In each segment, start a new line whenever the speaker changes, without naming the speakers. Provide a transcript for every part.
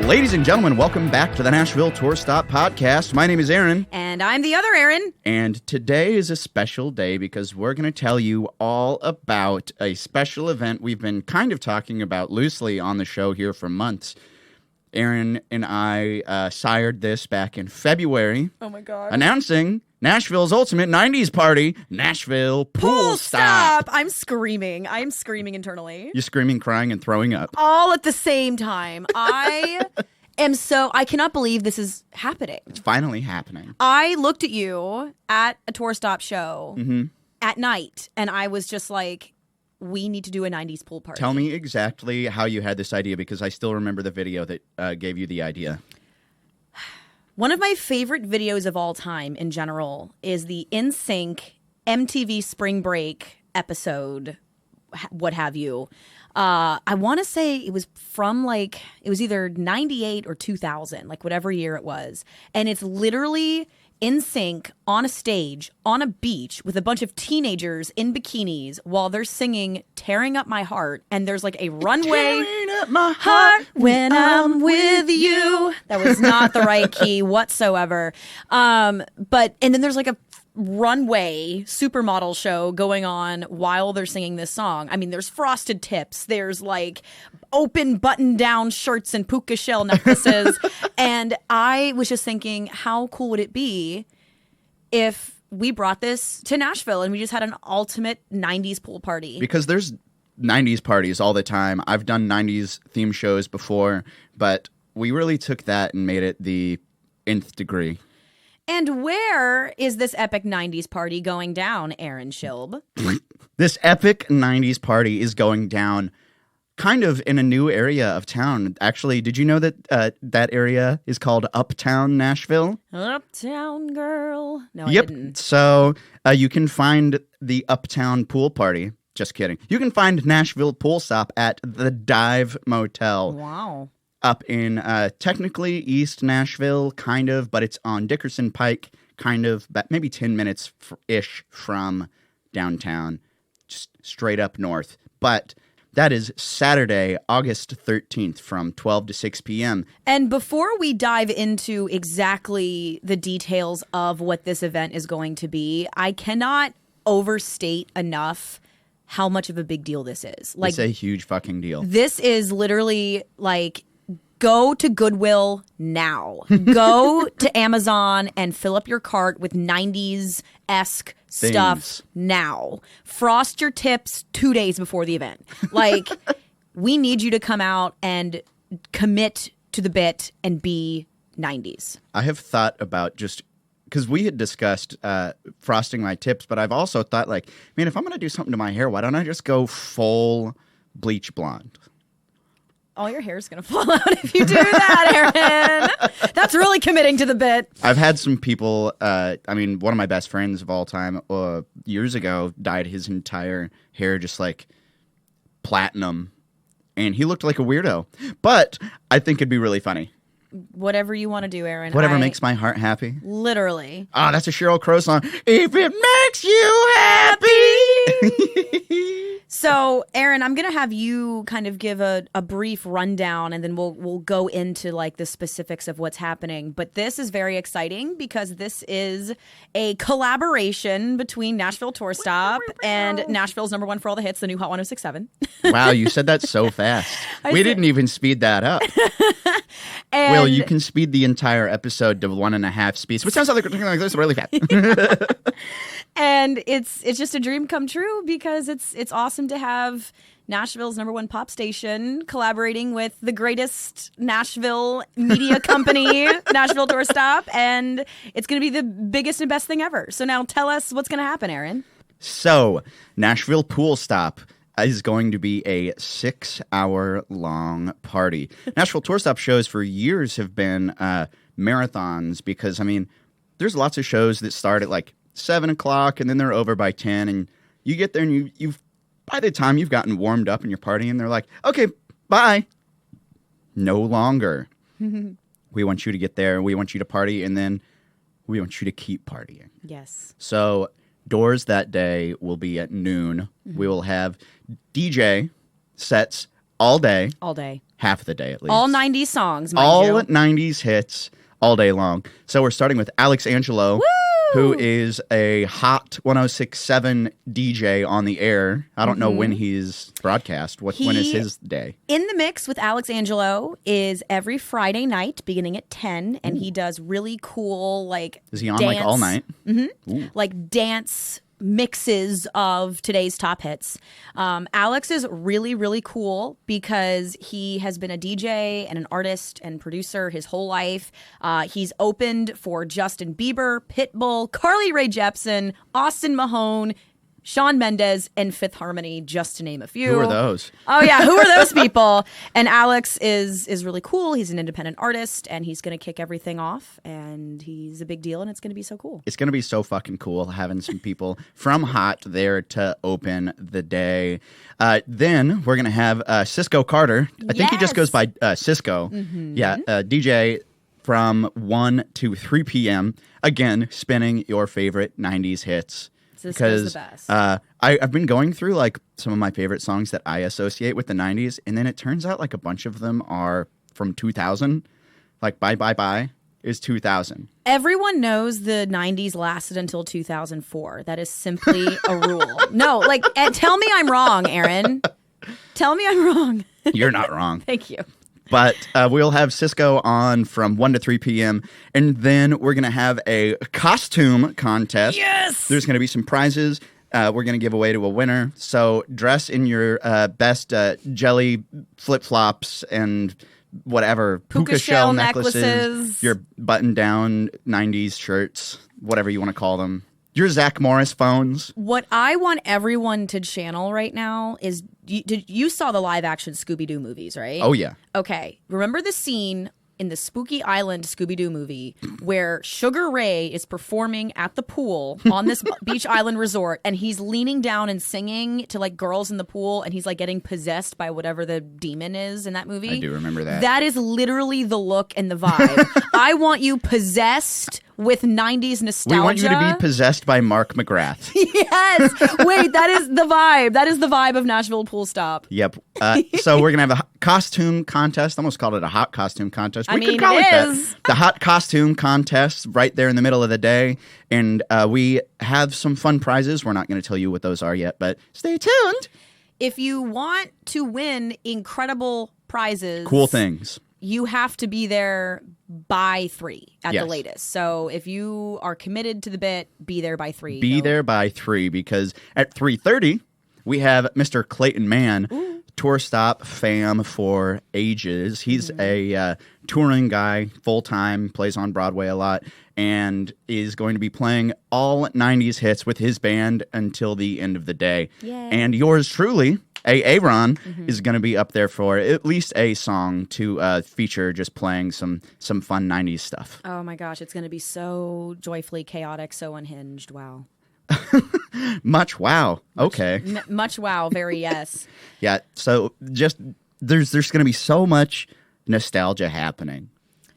Ladies and gentlemen, welcome back to the Nashville Tour Stop Podcast. My name is Eryn.
And I'm the other Eryn.
And today is a special day because we're going to tell you all about a special event we've been kind of talking about loosely on the show here for months. Eryn and I sired this back in February.
Oh my God.
Announcing Nashville's ultimate 90s party, Nashville Pool Stop.
I'm screaming. I'm screaming internally.
You're screaming, crying, and throwing up.
All at the same time. I cannot believe this is happening.
It's finally happening.
I looked at you at a tour stop show at night, and I was just like, we need to do a 90s pool party.
Tell me exactly how you had this idea, because I still remember the video that gave you the idea.
One of my favorite videos of all time in general is the NSYNC MTV Spring Break episode, what have you. I want to say it was from it was either 98 or 2000, like whatever year it was. And it's literally NSYNC on a stage, on a beach with a bunch of teenagers in bikinis while they're singing Tearing Up My Heart. And there's like a runway.
Tearing up my heart
when I'm with you. That was not the right key whatsoever. And then there's like a runway supermodel show going on while they're singing this song. I mean, there's frosted tips. There's like open button-down shirts and puka shell necklaces. And I was just thinking, how cool would it be if we brought this to Nashville and we just had an ultimate 90s pool party?
Because there's 90s parties all the time. I've done 90s theme shows before, but we really took that and made it the nth degree.
And where is this epic 90s party going down, Eryn Shilb?
This epic 90s party is going down kind of in a new area of town. Actually, did you know that that area is called Uptown Nashville?
Uptown girl. No,
Yep.
I didn't.
So you can find the Uptown pool party. Just kidding. You can find Nashville Pool Stop at the Dive Motel.
Wow.
Up in technically East Nashville, kind of, but it's on Dickerson Pike, kind of, maybe 10 minutes-ish from downtown, just straight up north. But that is Saturday, August 13th from 12 to 6 p.m.
And before we dive into exactly the details of what this event is going to be, I cannot overstate enough how much of a big deal this is.
It's a huge fucking deal.
This is literally like, go to Goodwill now. Go to Amazon and fill up your cart with 90s-esque stuff now. Frost your tips 2 days before the event. Like, we need you to come out and commit to the bit and be 90s.
I have thought about just, because we had discussed frosting my tips, but I've also thought, like, man, if I'm going to do something to my hair, why don't I just go full bleach blonde?
All your hair's going to fall out if you do that, Eryn. That's really committing to the bit.
I've had some people, one of my best friends of all time years ago dyed his entire hair just like platinum, and he looked like a weirdo. But I think it'd be really funny.
Whatever you want to do, Eryn.
Whatever makes my heart happy.
Literally.
Ah, that's a Sheryl Crow song. If it makes you happy.
So, Eryn, I'm going to have you kind of give a brief rundown, and then we'll go into like the specifics of what's happening. But this is very exciting because this is a collaboration between Nashville Tour Stop and Nashville's number one for all the hits, the new Hot 106.7.
Wow, you said that so fast. We didn't even speed that up. Will, you can speed the entire episode to 1.5 speeds, which sounds like this really fast.
And it's just a dream come true because it's awesome to have Nashville's number one pop station collaborating with the greatest Nashville media company, Nashville Tour Stop, and it's going to be the biggest and best thing ever. So now tell us what's going to happen, Eryn.
So, Nashville Pool Stop is going to be a 6-hour-long party. Nashville Tour Stop shows for years have been marathons because, there's lots of shows that start at like 7 o'clock and then they're over by 10, and you get there and you've by the time you've gotten warmed up and you're partying, they're like, okay, bye. No longer. We want you to get there, we want you to party, and then we want you to keep partying.
Yes.
So doors that day will be at noon. Mm-hmm. We will have DJ sets all day.
All day.
Half of the day, at least.
All 90s songs, mind
all
you.
90s hits all day long. So we're starting with Alex Angelo, who is a hot 106.7 DJ on the air. I don't know when he's broadcast. When is his day?
In the Mix with Alex Angelo is every Friday night beginning at 10, and he does really cool, like,
Is he on,
dance,
like, all night?
like, dance mixes of today's top hits. Alex is really, really cool because he has been a DJ and an artist and producer his whole life. He's opened for Justin Bieber, Pitbull, Carly Rae Jepsen, Austin Mahone, Shawn Mendes, and Fifth Harmony, just to name a few.
Who are those?
Oh, yeah. Who are those people? And Alex is really cool. He's an independent artist, and he's going to kick everything off, and he's a big deal, and it's going to be so cool.
It's going to be so fucking cool having some people from Hot there to open the day. Then we're going to have Cisco Carter. I think he just goes by Cisco. Yeah, DJ from 1 to 3 p.m. Again, spinning your favorite 90s hits.
Cisco's the best.
I've been going through like some of my favorite songs that I associate with the 90s, and then it turns out like a bunch of them are from 2000. Like Bye Bye Bye is 2000.
Everyone knows the 90s lasted until 2004. That is simply a rule. No, like, tell me I'm wrong, Eryn. Tell me I'm wrong.
You're not wrong.
Thank you.
But we'll have Cisco on from 1 to 3 p.m. And then we're going to have a costume contest.
Yes!
There's going to be some prizes. We're going to give away to a winner. So dress in your best jelly flip-flops and whatever.
Puka shell necklaces.
Your button-down 90s shirts, whatever you want to call them. Your Zach Morris phones.
What I want everyone to channel right now is, you saw the live-action Scooby-Doo movies, right?
Oh, yeah.
Okay. Remember the scene in the Spooky Island Scooby-Doo movie where Sugar Ray is performing at the pool on this beach island resort, and he's leaning down and singing to, like, girls in the pool, and he's, like, getting possessed by whatever the demon is in that movie?
I do remember that.
That is literally the look and the vibe. I want you possessed with 90s nostalgia.
We want you to be possessed by Mark McGrath.
Yes. Wait, that is the vibe. That is the vibe of Nashville Pool Stop.
Yep. So we're going to have a costume contest. Almost called it a hot costume contest.
I mean,
could call
it
that.
is.
The hot costume contest right there in the middle of the day. And we have some fun prizes. We're not going to tell you what those are yet, but stay tuned.
If you want to win incredible prizes,
Cool things.
you have to be there by 3 at
Yes.
the latest. So if you are committed to the bit, be there by 3.
Be there by 3 because at 3:30 we have Mr. Clayton Mann, tour stop fam for ages. He's a touring guy, full-time, plays on Broadway a lot, and is going to be playing all 90s hits with his band until the end of the day.
Yay.
And yours truly, Aaron, is going to be up there for at least a song to feature just playing some fun 90s stuff.
Oh my gosh, it's going to be so joyfully chaotic, so unhinged. Wow.
Much wow. Okay.
Much wow, very yes.
Yeah, so just there's going to be so much nostalgia happening.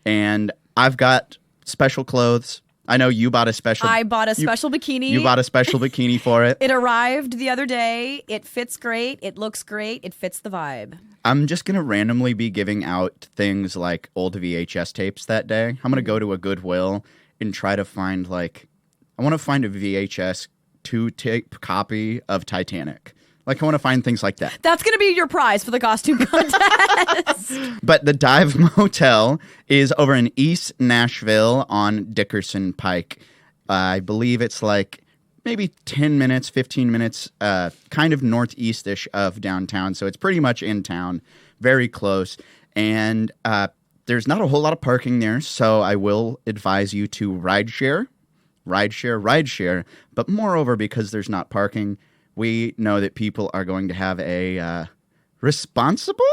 And I've got special clothes. I know you bought a special
I bought a special bikini.
You bought a special bikini for it.
It arrived the other day. It fits great. It looks great. It fits the vibe.
I'm just going to randomly be giving out things like old VHS tapes that day. I'm going to go to a Goodwill and try to find I want to find a VHS 2-tape copy of Titanic. I want to find things like that.
That's going to be your prize for the costume contest.
But the Dive Motel is over in East Nashville on Dickerson Pike. I believe it's maybe 10 minutes, 15 minutes, kind of northeast-ish of downtown. So it's pretty much in town, very close. And there's not a whole lot of parking there, so I will advise you to rideshare. But moreover, because there's not parking, we know that people are going to have a responsible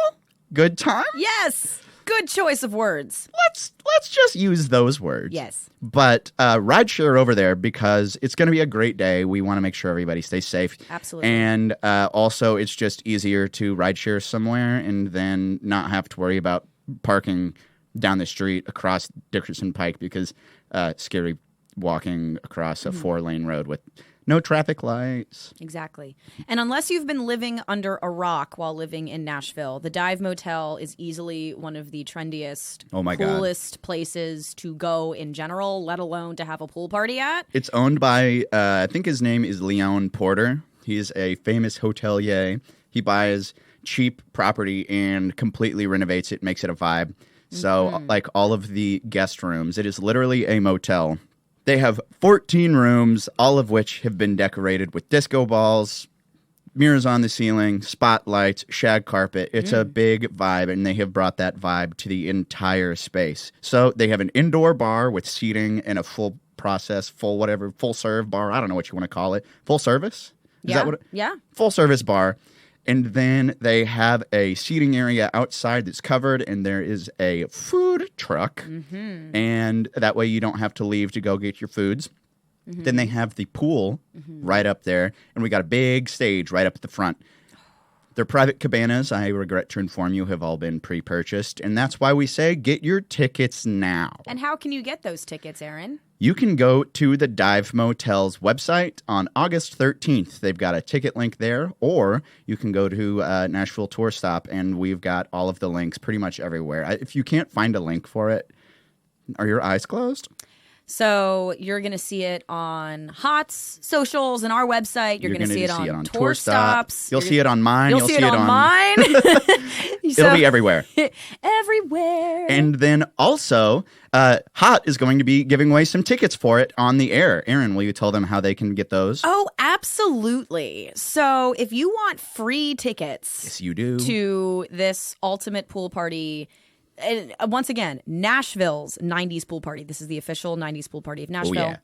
good time.
Yes. Good choice of words.
Let's just use those words.
Yes.
But rideshare over there because it's going to be a great day. We want to make sure everybody stays safe.
Absolutely.
And also, it's just easier to rideshare somewhere and then not have to worry about parking down the street across Dickerson Pike because scary walking across a 4-lane road with No traffic lights.
Exactly. And unless you've been living under a rock while living in Nashville, the Dive Motel is easily one of the trendiest, coolest places to go in general, let alone to have a pool party at.
It's owned by, I think his name is Leon Porter. He's a famous hotelier. He buys cheap property and completely renovates it, makes it a vibe. So, like all of the guest rooms, it is literally a motel. They have 14 rooms, all of which have been decorated with disco balls, mirrors on the ceiling, spotlights, shag carpet. It's a big vibe, and they have brought that vibe to the entire space. So they have an indoor bar with seating and a full process, full serve bar. I don't know what you want to call it. Full service? Is that what
yeah.
Full service bar. And then they have a seating area outside that's covered, and there is a food truck. And that way you don't have to leave to go get your foods. Then they have the pool right up there, and we got a big stage right up at the front. Their private cabanas, I regret to inform you, have all been pre-purchased, and that's why we say get your tickets now.
And how can you get those tickets, Eryn?
You can go to the Dive Motel's website on August 13th. They've got a ticket link there, or you can go to Nashville Tour Stop, and we've got all of the links pretty much everywhere. If you can't find a link for it, are your eyes closed?
So you're going to see it on HOT's socials and our website. You're going to see it on Tour Stops.
You'll see it on mine.
You'll see it on mine.
It'll be everywhere.
Everywhere.
And then also, HOT is going to be giving away some tickets for it on the air. Eryn, will you tell them how they can get those?
Oh, absolutely. So if you want free tickets
yes, you do.
To this ultimate pool party, and once again, Nashville's 90s pool party. This is the official 90s pool party of Nashville.
Oh, yeah.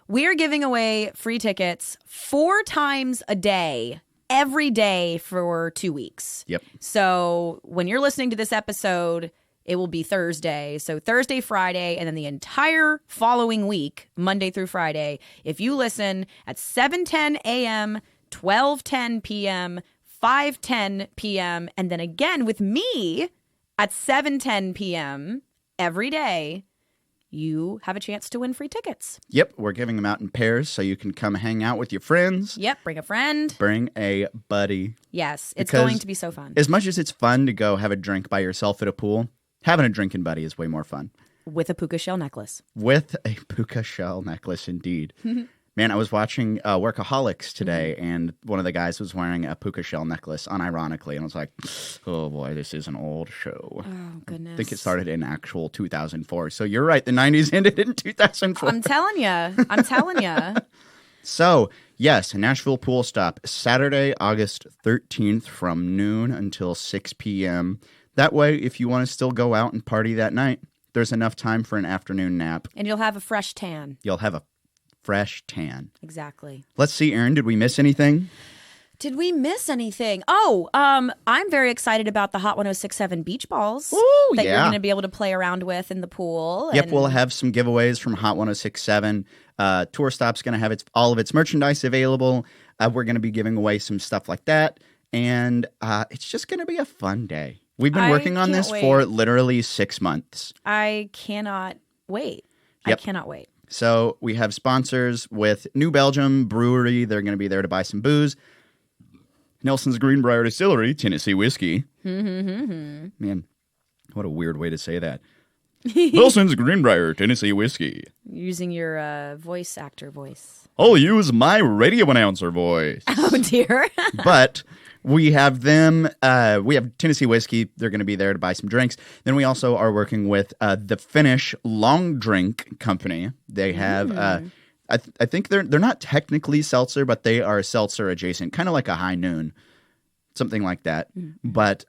We are giving away free tickets 4 times a day, every day for 2 weeks.
Yep.
So when you're listening to this episode, it will be Thursday. So Thursday, Friday, and then the entire following week, Monday through Friday, if you listen at 7:10 a.m., 12:10 p.m., 5:10 p.m., and then again with me at 7:10 p.m. every day, you have a chance to win free tickets.
Yep, we're giving them out in pairs so you can come hang out with your friends.
Yep, bring a friend.
Bring a buddy.
Yes, it's going to be so fun.
As much as it's fun to go have a drink by yourself at a pool, having a drinking buddy is way more fun.
With a puka shell necklace.
With a puka shell necklace, indeed. Man, I was watching Workaholics today, and one of the guys was wearing a puka shell necklace, unironically, and I was like, oh boy, this is an old show.
Oh, goodness.
I think it started in actual 2004. So you're right, the 90s ended in 2004.
I'm telling you.
So, yes, Nashville Pool Stop, Saturday, August 13th from noon until 6 p.m. That way, if you want to still go out and party that night, there's enough time for an afternoon nap.
And you'll have a fresh tan.
You'll have a fresh tan.
Exactly.
Let's see, Eryn, did we miss anything?
Did we miss anything? Oh, I'm very excited about the Hot 106.7 beach balls that you're going to be able to play around with in the pool.
Yep, we'll have some giveaways from Hot 106.7. Tour Stop's going to have all of its merchandise available. We're going to be giving away some stuff like that. And it's just going to be a fun day. We've been working on this for literally 6 months.
I cannot wait.
Yep.
I cannot wait.
So we have sponsors with New Belgium Brewery. They're going to be there to buy some booze. Nelson's Greenbrier Distillery, Tennessee Whiskey. Man, what a weird way to say that. Nelson's Greenbrier, Tennessee Whiskey.
Using your voice actor voice.
I'll use my radio announcer voice.
Oh, dear.
But we have them. We have Tennessee Whiskey. They're going to be there to buy some drinks. Then we also are working with the Finnish Long Drink Company. They have, I think they're not technically seltzer, but they are seltzer adjacent, kind of like a High Noon, something like that. But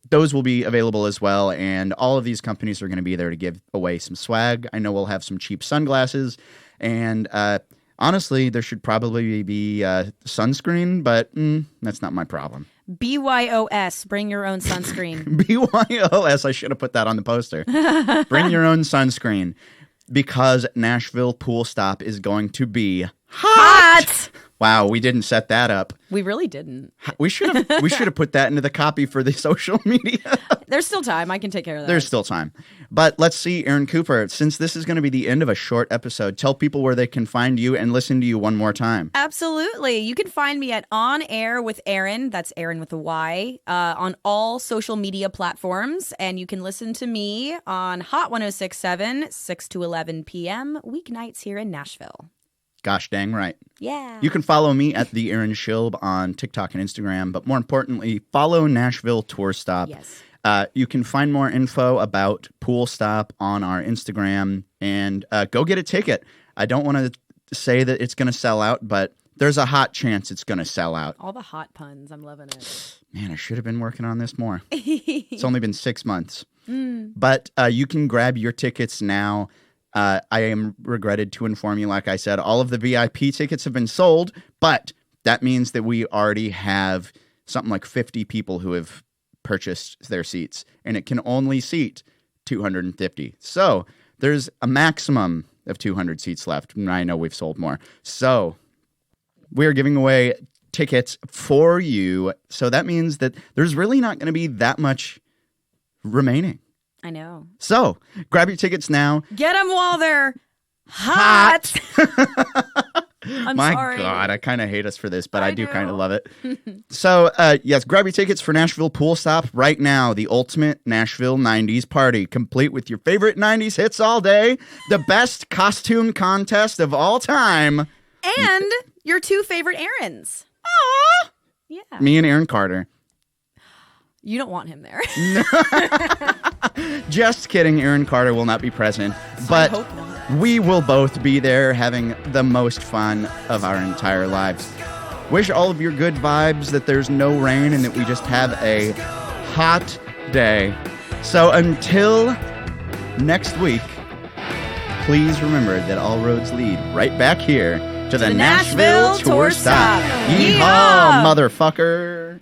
those will be available as well. And all of these companies are going to be there to give away some swag. I know we'll have some cheap sunglasses. And honestly, there should probably be sunscreen, but that's not my problem.
BYOS, bring your own sunscreen.
BYOS, I should have put that on the poster. Bring your own sunscreen, because Nashville Pool Stop is going to be hot! Wow, we didn't set that up.
We really didn't.
We should have put that into the copy for the social media.
There's still time. I can take care of that.
There's still time. But let's see, Eryn Cooper, since this is going to be the end of a short episode, tell people where they can find you and listen to you one more time.
Absolutely. You can find me at On Air with Eryn. That's Eryn with a Y. On all social media platforms. And you can listen to me on Hot 106.7, 6 to 11 p.m. weeknights here in Nashville.
Gosh dang right.
Yeah.
You can follow me at the Eryn Shilb on TikTok and Instagram, but more importantly, follow Nashville Tour Stop.
Yes.
You can find more info about Pool Stop on our Instagram, and go get a ticket. I don't want to say that it's going to sell out, but there's a hot chance it's going to sell out.
All the hot puns. I'm loving it.
Man, I should have been working on this more. It's only been 6 months. But you can grab your tickets now. I am regretted to inform you, like I said, all of the VIP tickets have been sold, but that means that we already have something like 50 people who have purchased their seats, and it can only seat 250. So there's a maximum of 200 seats left. I know we've sold more. So we're giving away tickets for you. So that means that there's really not going to be that much remaining.
I know.
So, grab your tickets now.
Get them while they're hot. I'm
My
sorry.
God, I kind of hate us for this, but
I
I do
do.
kind of love it. So, yes, grab your tickets for Nashville Pool Stop right now. The ultimate Nashville 90s party, complete with your favorite 90s hits all day, the best costume contest of all time.
And your two favorite Eryns.
Aww.
Yeah.
Me and Aaron Carter.
You don't want him there.
Just kidding. Aaron Carter will not be present, but
I hope not.
we will both be there having the most fun of our entire lives. Wish all of your good vibes, that there's no rain, and that we just have a hot day. So until next week, please remember that all roads lead right back here to the Nashville Tour Stop. Yeehaw, motherfucker.